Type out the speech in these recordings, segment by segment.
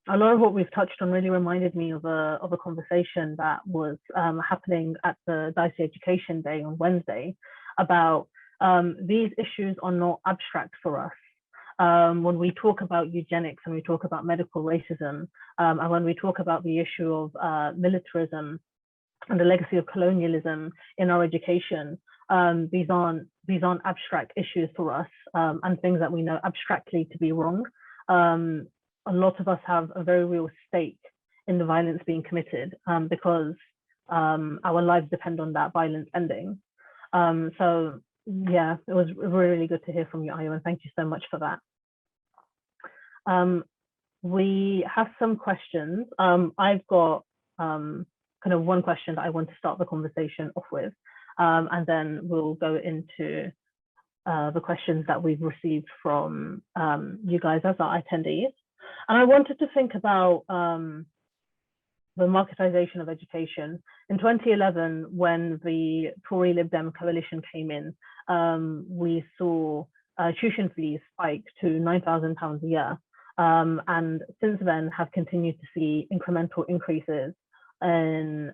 a lot of what we've touched on really reminded me of a conversation that was happening at the DSEI Education Day on Wednesday about these issues are not abstract for us. When we talk about eugenics and we talk about medical racism, and when we talk about the issue of militarism and the legacy of colonialism in our education, these aren't abstract issues for us, and things that we know abstractly to be wrong. A lot of us have a very real stake in the violence being committed, because our lives depend on that violence ending. So yeah, it was really good to hear from you, Ayo, and thank you so much for that. We have some questions. I've got kind of one question that I want to start the conversation off with, and then we'll go into the questions that we've received from you guys as our attendees. And I wanted to think about the marketization of education. In 2011, when the Tory Lib Dem coalition came in, we saw tuition fees spike to £9,000 a year. And since then have continued to see incremental increases in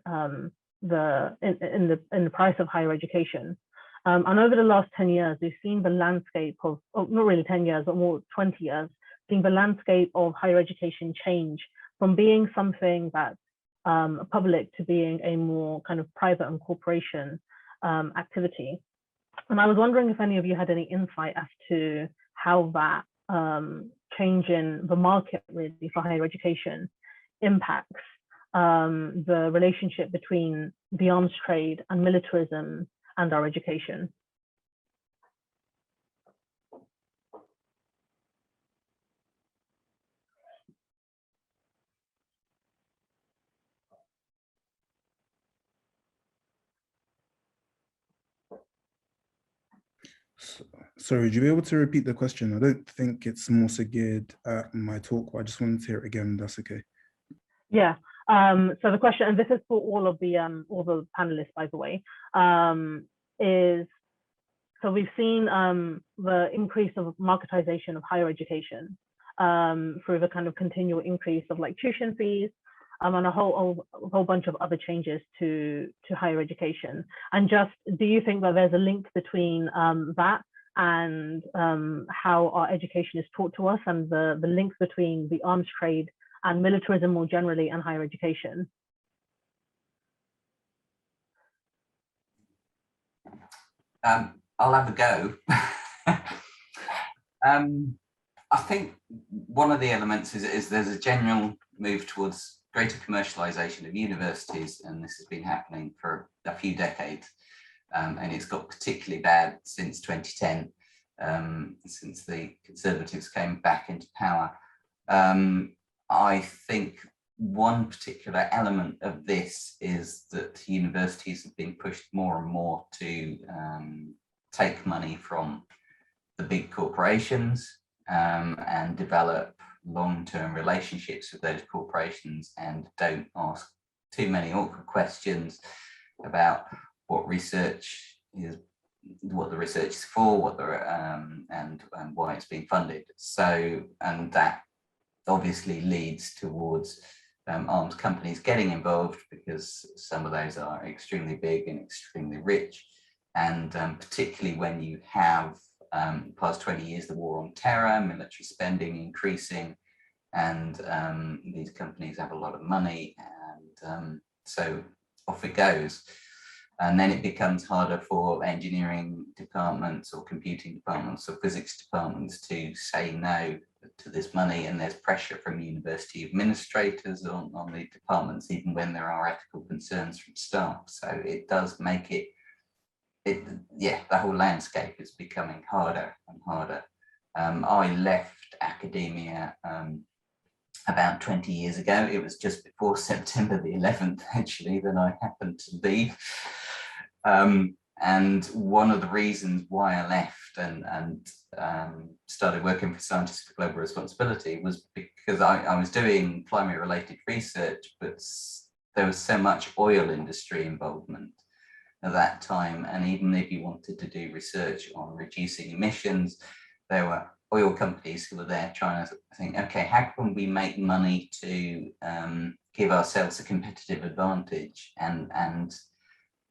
the price of higher education. And over the last 10 years, we've seen the landscape of, not really 10 years, but more 20 years, seeing the landscape of higher education change from being something that's public to being a more kind of private and corporation activity. And I was wondering if any of you had any insight as to how that change in the market really for higher education impacts the relationship between the arms trade and militarism and our education. Sorry, would you be able to repeat the question? I don't think it's more so geared at my talk, but I just wanted to hear it again. That's okay. Yeah. So the question, and this is for all the panelists, by the way, is so we've seen the increase of marketization of higher education through the kind of continual increase of like tuition fees, and a whole bunch of other changes to higher education. And just, do you think that there's a link between that and how our education is taught to us, and the links between the arms trade and militarism more generally and higher education? I'll have a go. I think one of the elements is there's a general move towards greater commercialization of universities, and this has been happening for a few decades, and it's got particularly bad since 2010, since the Conservatives came back into power. I think one particular element of this is that universities have been pushed more and more to take money from the big corporations and develop long-term relationships with those corporations, and don't ask too many awkward questions about what research is, what the research is for, what the and why it's being funded. So, and that obviously leads towards arms companies getting involved, because some of those are extremely big and extremely rich, and particularly when you have past 20 years, the war on terror, military spending increasing, and these companies have a lot of money, and so off it goes. And then it becomes harder for engineering departments or computing departments or physics departments to say no to this money, and there's pressure from university administrators on the departments, even when there are ethical concerns from staff. So it does make it, yeah, the whole landscape is becoming harder and harder. I left academia about 20 years ago. It was just before September the 11th, actually, that I happened to leave. And one of the reasons why I left and started working for Scientists for Global Responsibility was because I was doing climate related research, but there was so much oil industry involvement at that time. And even if you wanted to do research on reducing emissions, there were oil companies who were there trying to think, okay, how can we make money to give ourselves a competitive advantage? And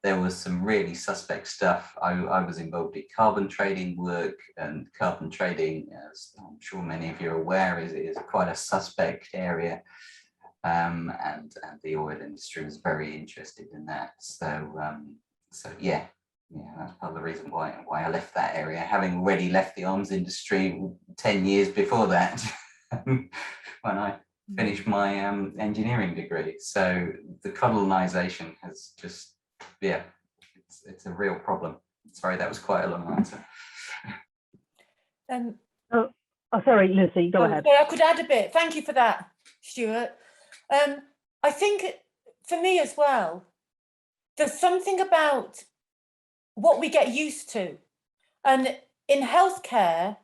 there was some really suspect stuff. I was involved in carbon trading work, and carbon trading, as I'm sure many of you are aware, is quite a suspect area. And the oil industry was very interested in that. So yeah, that's part of the reason why I left that area, having already left the arms industry 10 years before that, when I finished my engineering degree. So the colonisation has just, yeah, it's a real problem. Sorry, that was quite a long answer. Sorry, Lucy, go ahead. I could add a bit. Thank you for that, Stuart. I think for me as well, there's something about what we get used to. And in healthcare,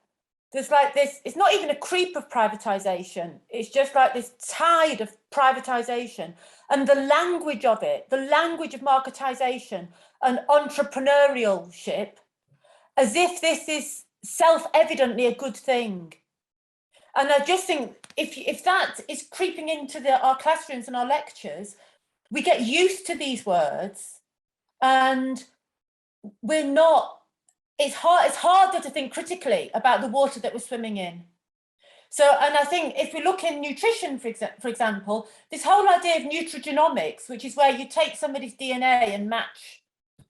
there's like this, it's not even a creep of privatisation. It's just like this tide of privatisation, and the language of it, the language of marketisation and entrepreneurship, as if this is self-evidently a good thing. And I just think if that is creeping into our classrooms and our lectures, we get used to these words, and we're not, it's harder to think critically about the water that we're swimming in. So, and I think if we look in nutrition, for example, this whole idea of nutrigenomics, which is where you take somebody's DNA and match,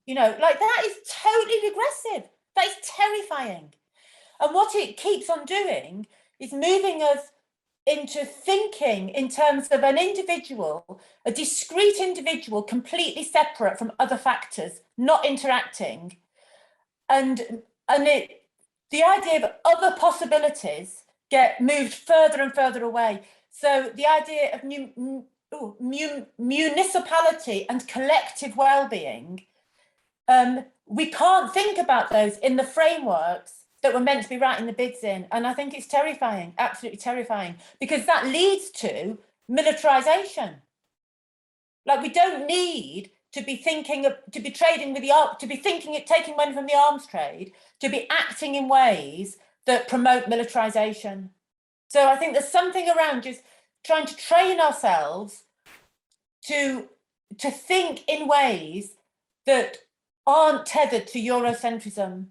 like that is totally regressive. That is terrifying. And what it keeps on doing is moving us into thinking in terms of an individual, a discrete individual, completely separate from other factors, not interacting. And the idea of other possibilities get moved further and further away. So the idea of municipality and collective well-being, we can't think about those in the frameworks that we're meant to be writing the bids in. And I think it's terrifying, absolutely terrifying, because that leads to militarisation. Like, we don't need to be thinking of, to be trading with to be thinking of taking money from the arms trade, to be acting in ways that promote militarisation. So I think there's something around just trying to train ourselves to think in ways that aren't tethered to Eurocentrism.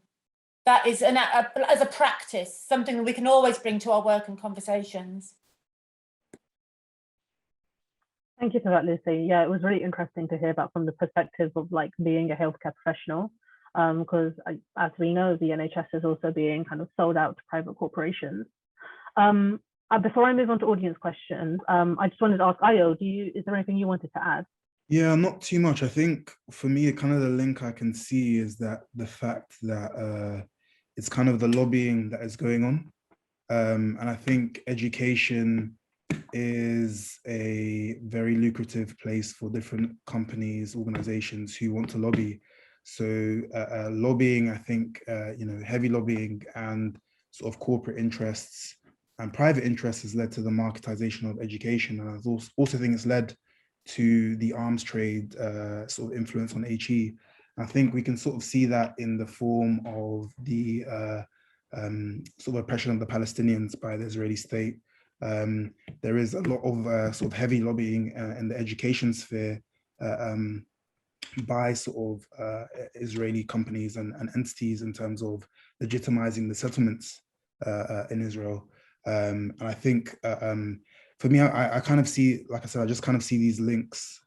That is, as a practice, something that we can always bring to our work and conversations. Thank you for that, Lucy. Yeah, it was really interesting to hear about from the perspective of like being a healthcare professional, because as we know, the NHS is also being kind of sold out to private corporations. Before I move on to audience questions, I just wanted to ask Ayo, is there anything you wanted to add? Yeah, not too much. I think for me, kind of the link I can see is that the fact that it's kind of the lobbying that is going on. And I think education is a very lucrative place for different companies, organizations who want to lobby. So lobbying, I think, heavy lobbying and sort of corporate interests and private interests has led to the marketization of education. And I also think it's led to the arms trade sort of influence on HE. I think we can sort of see that in the form of the sort of oppression of the Palestinians by the Israeli state. There is a lot of sort of heavy lobbying in the education sphere by sort of Israeli companies and entities in terms of legitimizing the settlements in Israel. And I think for me, I kind of see, like I said, I just kind of see these links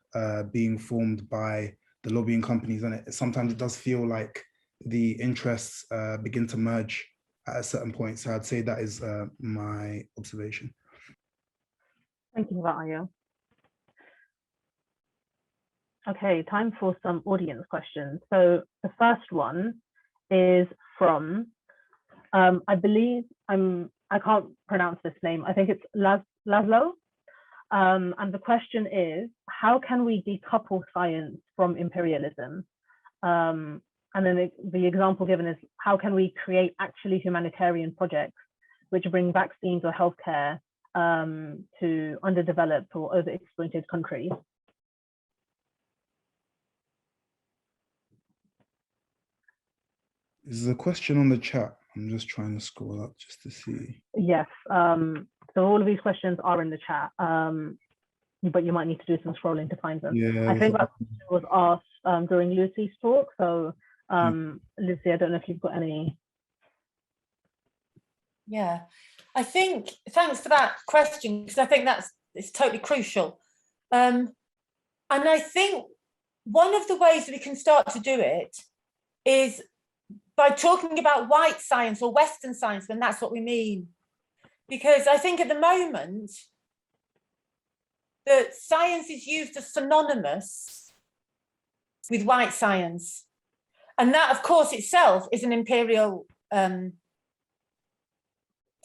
being formed by the lobbying companies, and sometimes it does feel like the interests begin to merge at a certain point. So I'd say that is my observation. Thank you for that, Ayo. Okay, time for some audience questions. So the first one is from, I believe, I can't pronounce this name. I think it's Laszlo. And the question is, how can we decouple science from imperialism? And then the example given is, how can we create actually humanitarian projects which bring vaccines or healthcare to underdeveloped or overexploited countries? There's a question on the chat. I'm just trying to scroll up just to see. Yes. So all of these questions are in the chat, but you might need to do some scrolling to find them. Yeah, I think that was asked during Lucy's talk. So Lucy, I don't know if you've got any. Yeah, I think, thanks for that question, because I think it's totally crucial. And I think one of the ways that we can start to do it is by talking about white science or Western science, when that's what we mean. Because I think at the moment that science is used as synonymous with white science. And that, of course, itself is an imperial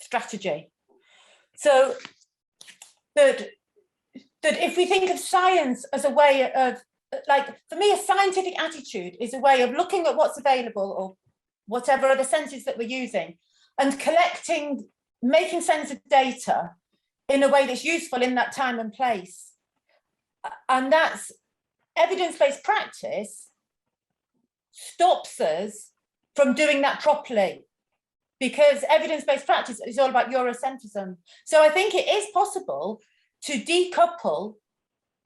strategy. So that if we think of science as a way of, like, for me, a scientific attitude is a way of looking at what's available or whatever other senses that we're using and collecting, making sense of data in a way that's useful in that time and place. And that's evidence-based practice stops us from doing that properly, because evidence-based practice is all about Eurocentrism. So I think it is possible to decouple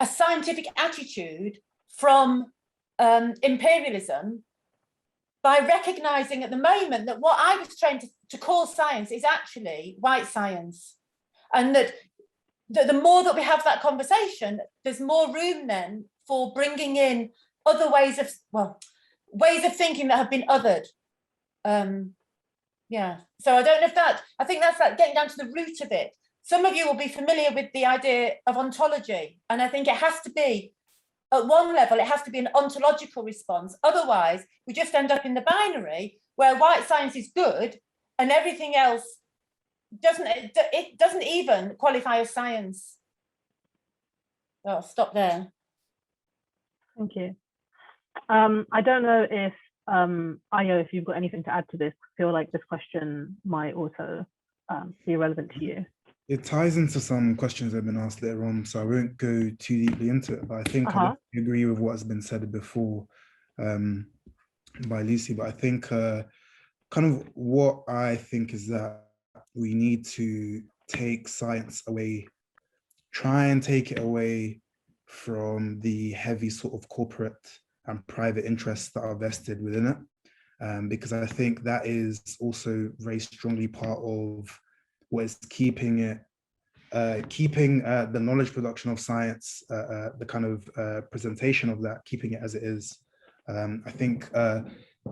a scientific attitude from imperialism by recognizing at the moment that what I was trained to call science is actually white science. And that the more that we have that conversation, there's more room then for bringing in other ways of, well, ways of thinking that have been othered. Yeah, so I don't know if that, I think that's like getting down to the root of it. Some of you will be familiar with the idea of ontology, and I think it has to be, at one level, it has to be an ontological response. Otherwise, we just end up in the binary where white science is good and everything else doesn't even qualify as science. I'll stop there. Thank you. I don't know if Ayo, if you've got anything to add to this. I feel like this question might also be relevant to you. It ties into some questions that have been asked later on, so I won't go too deeply into it, but I think I agree with what has been said before by Lucy. But I think kind of what I think is that we need to take science away, try and take it away from the heavy sort of corporate and private interests that are vested within it, because I think that is also very strongly part of what is keeping it, the knowledge production of science, the kind of presentation of that, keeping it as it is. I think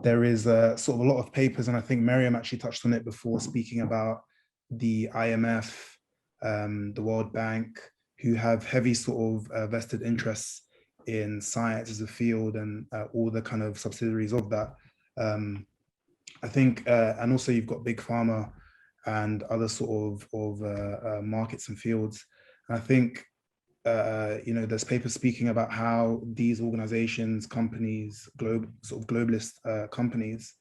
there is sort of a lot of papers, and I think Myriam actually touched on it before, speaking about the IMF, the World Bank, who have heavy sort of vested interests in science as a field and all the kind of subsidiaries of that. I think, and also you've got big pharma and other sort of markets and fields. And I think, you know, there's papers speaking about how these organizations, companies, sort of globalist companies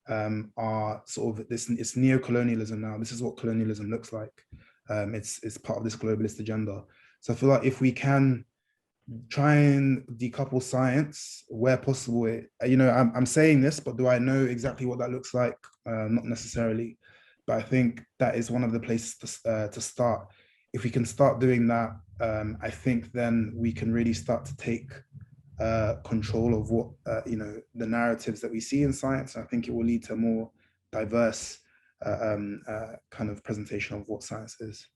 are sort of this, it's neo-colonialism now. This is what colonialism looks like. It's part of this globalist agenda. So I feel like if we can try and decouple science where possible, you know, I'm saying this, but do I know exactly what that looks like? Not necessarily, but I think that is one of the places to start. If we can start doing that, I think then we can really start to take control of what, you know, the narratives that we see in science. I think it will lead to a more diverse kind of presentation of what science is.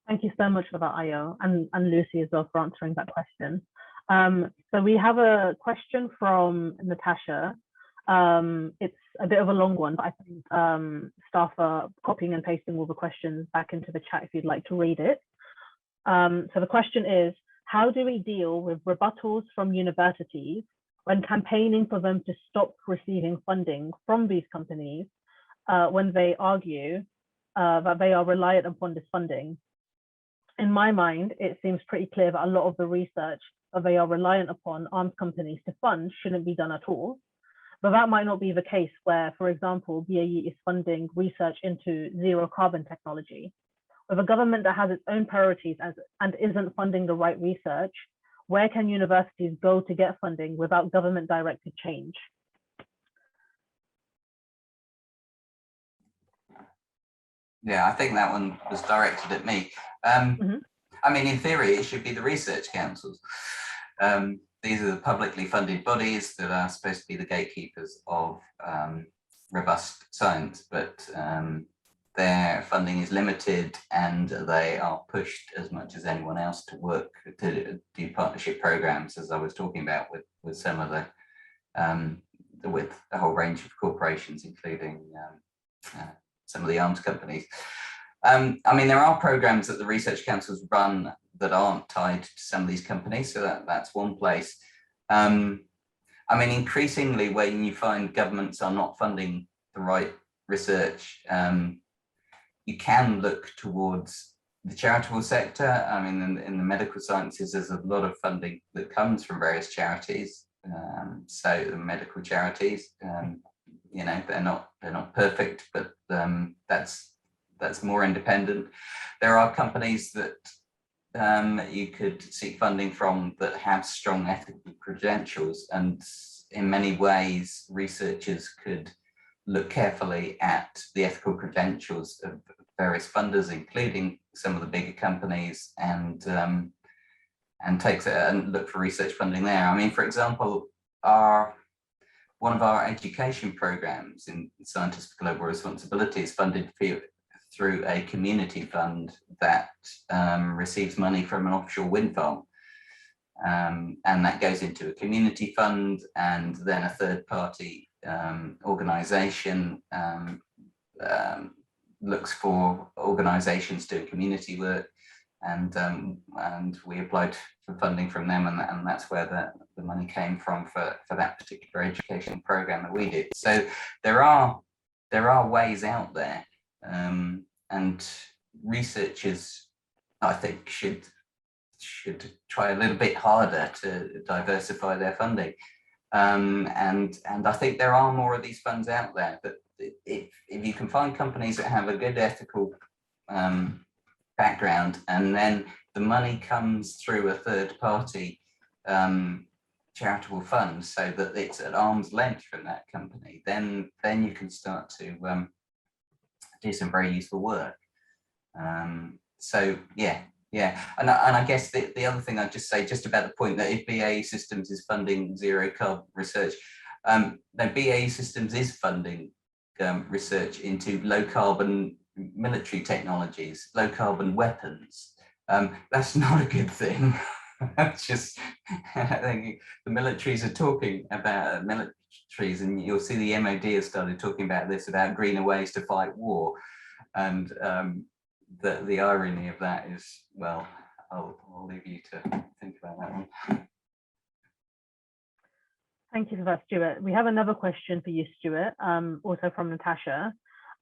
Thank you so much for that, Ayo, and Lucy as well for answering that question. So we have a question from Natasha. It's a bit of a long one, but I think staff are copying and pasting all the questions back into the chat if you'd like to read it. So the question is, how do we deal with rebuttals from universities when campaigning for them to stop receiving funding from these companies when they argue that they are reliant upon this funding? In my mind, it seems pretty clear that a lot of the research that they are reliant upon arms companies to fund shouldn't be done at all. But that might not be the case where, for example, BAE is funding research into zero carbon technology. With a government that has its own priorities and isn't funding the right research, where can universities go to get funding without government directed change? I think that one was directed at me. I mean, in theory, it should be the research councils. These are the publicly funded bodies that are supposed to be the gatekeepers of robust science, but their funding is limited and they are pushed as much as anyone else to work to do partnership programs, as I was talking about with some of the with a whole range of corporations, including some of the arms companies. I mean, there are programs that the research councils run that aren't tied to some of these companies, so that's one place. I mean, increasingly, when you find governments are not funding the right research, you can look towards the charitable sector. I mean, in the medical sciences, there's a lot of funding that comes from various charities. So the medical charities, you know, they're not perfect, but that's more independent. There are companies that you could seek funding from that have strong ethical credentials, and in many ways, researchers could look carefully at the ethical credentials of various funders, including some of the bigger companies, and look for research funding there. I mean, for example, one of our education programs in Scientists for Global Responsibility is funded through a community fund that receives money from an offshore wind farm. And that goes into a community fund, and then a third party organization looks for organizations doing community work, and we applied for funding from them, and that's where the money came from for that particular education program that we did. So there are ways out there, and researchers, I think, should try a little bit harder to diversify their funding, and I think there are more of these funds out there. But if you can find companies that have a good ethical background, and then the money comes through a third party charitable fund, so that it's at arm's length from that company, then you can start to do some very useful work. So yeah, and I guess the other thing I'd just say, just about the point that if BAE Systems is funding zero carbon research, no, BAE Systems is funding research into low carbon military technologies, low carbon weapons. That's not a good thing. That's just, I think the militaries are talking about militaries, and you'll see the MOD has started talking about this, about greener ways to fight war. And the irony of that is, well, I'll leave you to think about that one. Thank you for that, Stuart. We have another question for you, Stuart, also from Natasha.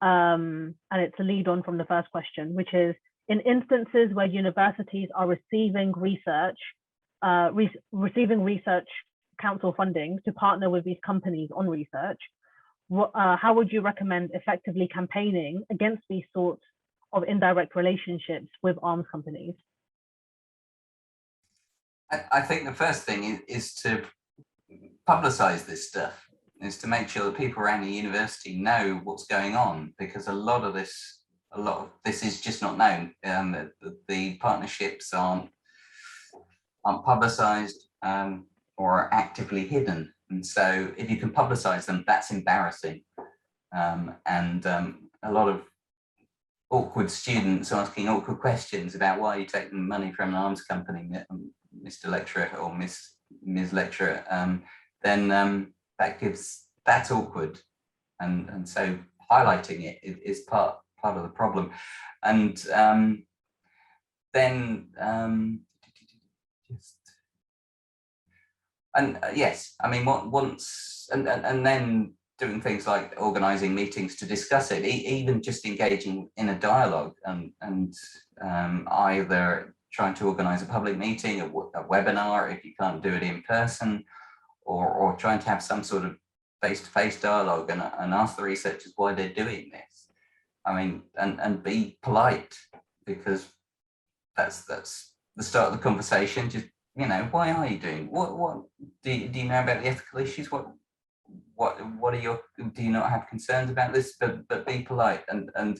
And it's a lead on from the first question, which is, in instances where universities are receiving research council funding to partner with these companies on research, how would you recommend effectively campaigning against these sorts of indirect relationships with arms companies? I think the first thing is to publicize this stuff, is to make sure that people around the university know what's going on, because a lot of this is just not known. The partnerships aren't publicized or actively hidden, and so if you can publicize them, that's embarrassing. And a lot of awkward students asking awkward questions about why you're taking money from an arms company, Mr. Lecturer or Ms. Lecturer, then that's awkward, and so highlighting it is part of the problem. And then yes, I mean, once and then doing things like organizing meetings to discuss it, even just engaging in a dialogue, and either trying to organize a public meeting, a webinar if you can't do it in person, or trying to have some sort of face-to-face dialogue and ask the researchers why they're doing this. I mean, and be polite, because that's the start of the conversation. Just, you know, why are you doing? What do you know about the ethical issues? What are your, do you not have concerns about this? But be polite, and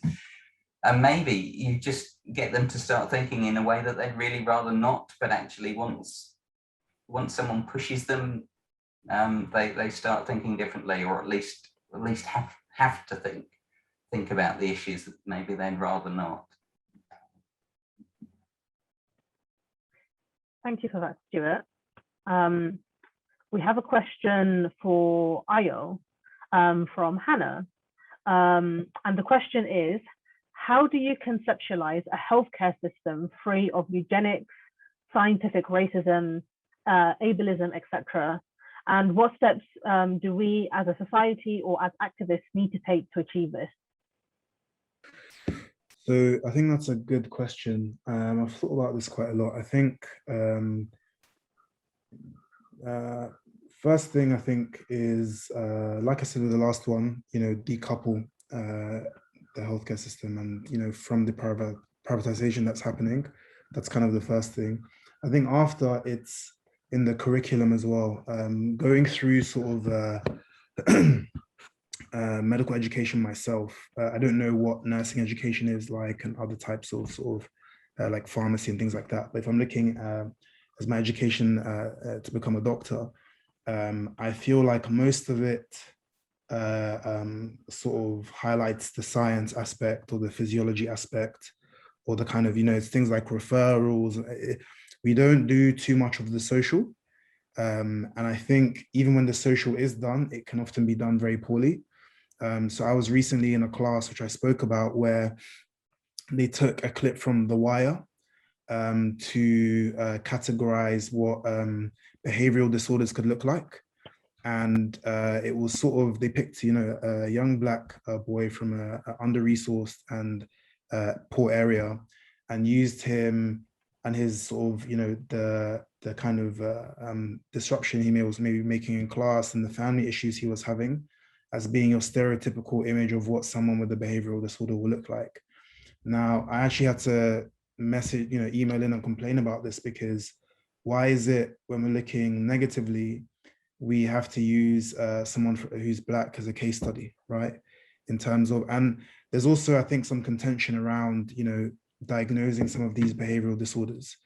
And maybe you just get them to start thinking in a way that they'd really rather not, but actually once someone pushes them, they start thinking differently, or at least have to think about the issues that maybe they'd rather not. Thank you for that, Stuart. We have a question for Ayo from Hannah. And the question is, how do you conceptualize a healthcare system free of eugenics, scientific racism, ableism, etc.? And what steps do we as a society or as activists need to take to achieve this? So I think that's a good question. I've thought about this quite a lot. I think first thing I think is, like I said with the last one, decouple the healthcare system and, from the privatization that's happening. That's kind of the first thing. I think after, it's in the curriculum as well, going through sort of medical education myself. I don't know what nursing education is like and other types of sort of like pharmacy and things like that. But if I'm looking as my education to become a doctor, I feel like most of it sort of highlights the science aspect or the physiology aspect, or the kind of, it's things like referrals. We don't do too much of the social. And I think even when the social is done, it can often be done very poorly. So I was recently in a class which I spoke about where they took a clip from The Wire to categorize what behavioral disorders could look like. And it was sort of, they picked, a young Black boy from an under-resourced and poor area, and used him and his sort of, the kind of disruption he was maybe making in class and the family issues he was having as being your stereotypical image of what someone with a behavioral disorder will look like. Now, I actually had to message, email in and complain about this, because why is it when we're looking negatively, we have to use someone who's Black as a case study, right? In terms of, and there's also, I think, some contention around, diagnosing some of these behavioral disorders.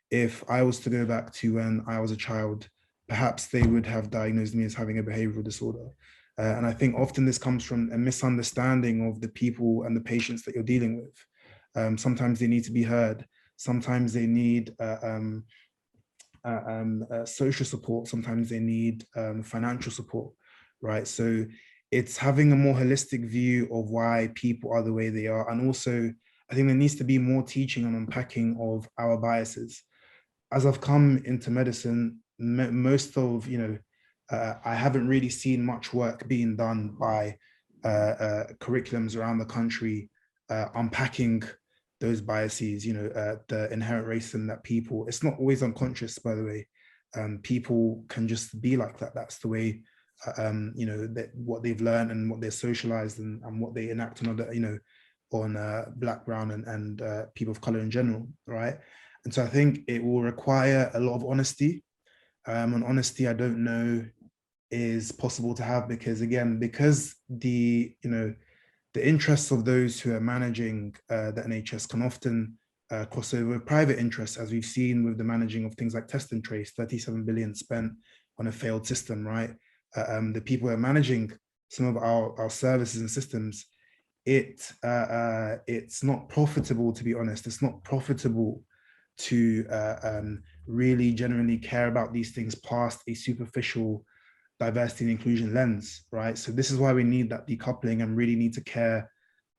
If I was to go back to when I was a child, perhaps they would have diagnosed me as having a behavioral disorder. And I think often this comes from a misunderstanding of the people and the patients that you're dealing with. Sometimes they need to be heard. Sometimes they need social support. Sometimes they need financial support, right? So it's having a more holistic view of why people are the way they are. And also, I think there needs to be more teaching and unpacking of our biases. As I've come into medicine, most of, I haven't really seen much work being done by curriculums around the country unpacking those biases, the inherent racism that people, it's not always unconscious, by the way. People can just be like that. That's the way, that what they've learned and what they're socialized and what they enact on other, on Black, brown, and people of color in general, right? And so I think it will require a lot of honesty. And honesty, I don't know, is possible to have, because again, because the interests of those who are managing the NHS can often cross over with private interests, as we've seen with the managing of things like test and trace, 37 billion spent on a failed system, right? The people who are managing some of our services and systems, it's not profitable, to be honest. It's not profitable to really genuinely care about these things past a superficial diversity and inclusion lens, right? So this is why we need that decoupling and really need to care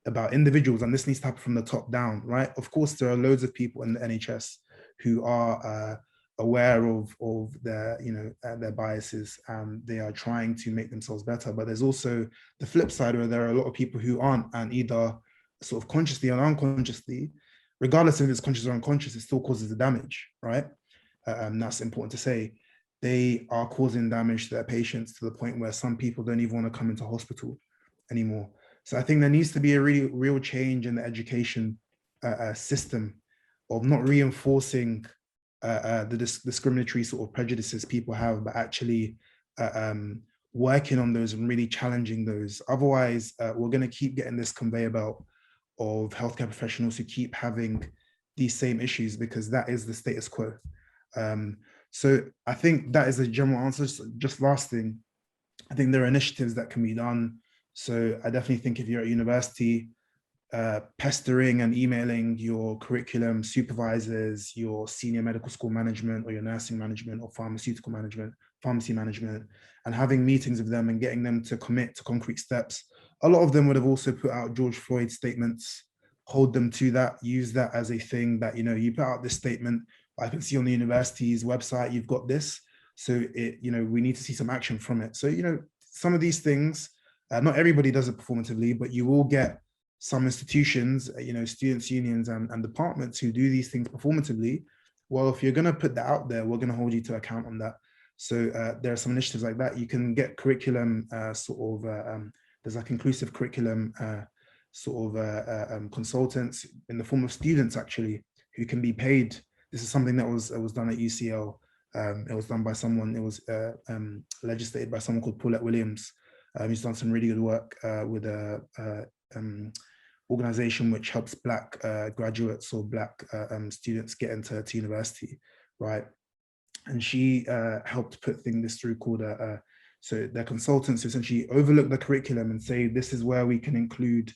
about individuals, and this needs to happen from the top down, right? Of course, there are loads of people in the NHS who are aware of their, their biases, and they are trying to make themselves better. But there's also the flip side, where there are a lot of people who aren't, and either sort of consciously or unconsciously, regardless if it's conscious or unconscious, it still causes the damage, right? That's important to say. They are causing damage to their patients to the point where some people don't even want to come into hospital anymore. So I think there needs to be a really real change in the education system of not reinforcing the discriminatory sort of prejudices people have, but actually working on those and really challenging those. Otherwise, we're going to keep getting this conveyor belt of healthcare professionals who keep having these same issues, because that is the status quo. So I think that is a general answer. Just last thing, I think there are initiatives that can be done. So I definitely think if you're at university, pestering and emailing your curriculum supervisors, your senior medical school management, or your nursing management, or pharmaceutical management, pharmacy management, and having meetings with them and getting them to commit to concrete steps. A lot of them would have also put out George Floyd statements, hold them to that, use that as a thing that, you know, you put out this statement, I can see on the university's website, you've got this. So it, you know, we need to see some action from it. So, you know, some of these things, not everybody does it performatively, but you will get some institutions, you know, students' unions and departments who do these things performatively. Well, if you're going to put that out there, we're going to hold you to account on that. So there are some initiatives like that. You can get curriculum there's like inclusive curriculum consultants in the form of students, actually, who can be paid. This is something that was done at UCL. It was done by someone, it was legislated by someone called Paulette Williams. He's done some really good work with a organization which helps Black graduates or Black students get into university, right? And she helped put this through called so their consultants essentially overlook the curriculum and say, this is where we can include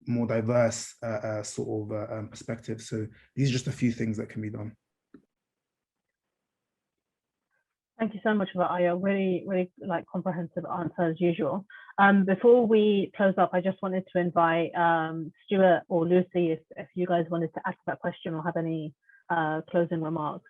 more diverse perspectives. So these are just a few things that can be done. Thank you so much for that, Aya. Really, really like comprehensive answer as usual. Before we close up, I just wanted to invite Stuart or Lucy if you guys wanted to ask that question or have any closing remarks.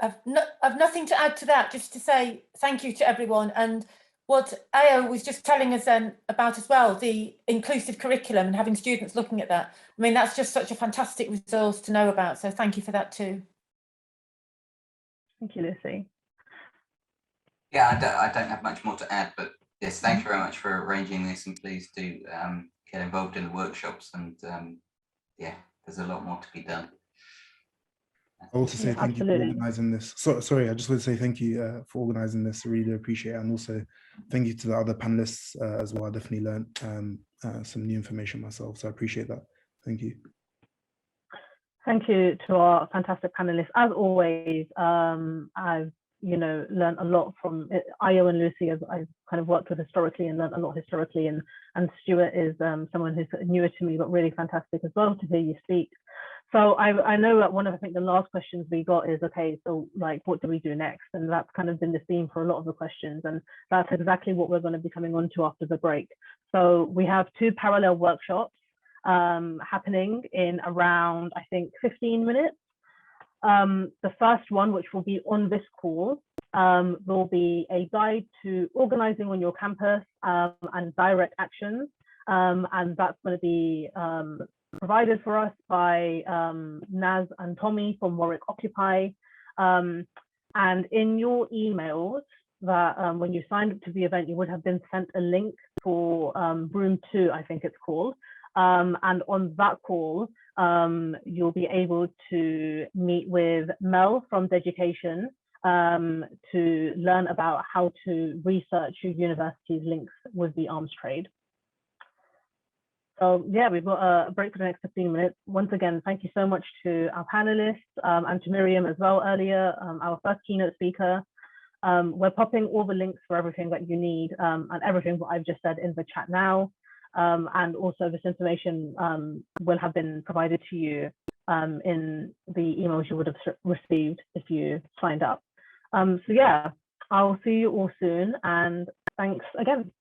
I've nothing to add to that, just to say thank you to everyone. And what Aya was just telling us about as well, the inclusive curriculum and having students looking at that. I mean, that's just such a fantastic resource to know about. So thank you for that too. Thank you, Lucy. Yeah, I don't have much more to add, but yes, thank you very much for arranging this, and please do get involved in the workshops. And yeah, there's a lot more to be done. I also say thank you for organizing this. Sorry, I just want to say thank you for organizing this. I really appreciate it. And also thank you to the other panelists as well. I definitely learned some new information myself. So I appreciate that. Thank you. Thank you to our fantastic panelists. As always, I've learned a lot from Io and Lucy, as I've kind of worked with historically and learned a lot historically. And Stuart is someone who's newer to me, but really fantastic as well to hear you speak. So I know that one of, I think the last questions we got is, okay, so like, what do we do next? And that's kind of been the theme for a lot of the questions. And that's exactly what we're going to be coming on to after the break. So we have 2 parallel workshops happening in around, I think, 15 minutes. The first one, which will be on this call, will be a guide to organizing on your campus and direct actions. And that's going to be provided for us by Naz and Tommy from Warwick Occupy. And in your emails that when you signed up to the event, you would have been sent a link for Room 2, I think it's called. And on that call, you'll be able to meet with Mel from Decolonial to learn about how to research your university's links with the arms trade. So yeah, we've got a break for the next 15 minutes. Once again, thank you so much to our panelists and to Myriam as well earlier, our first keynote speaker. We're popping all the links for everything that you need and everything what I've just said in the chat now. And also this information will have been provided to you in the emails you would have received if you signed up. So yeah, I'll see you all soon, and thanks again.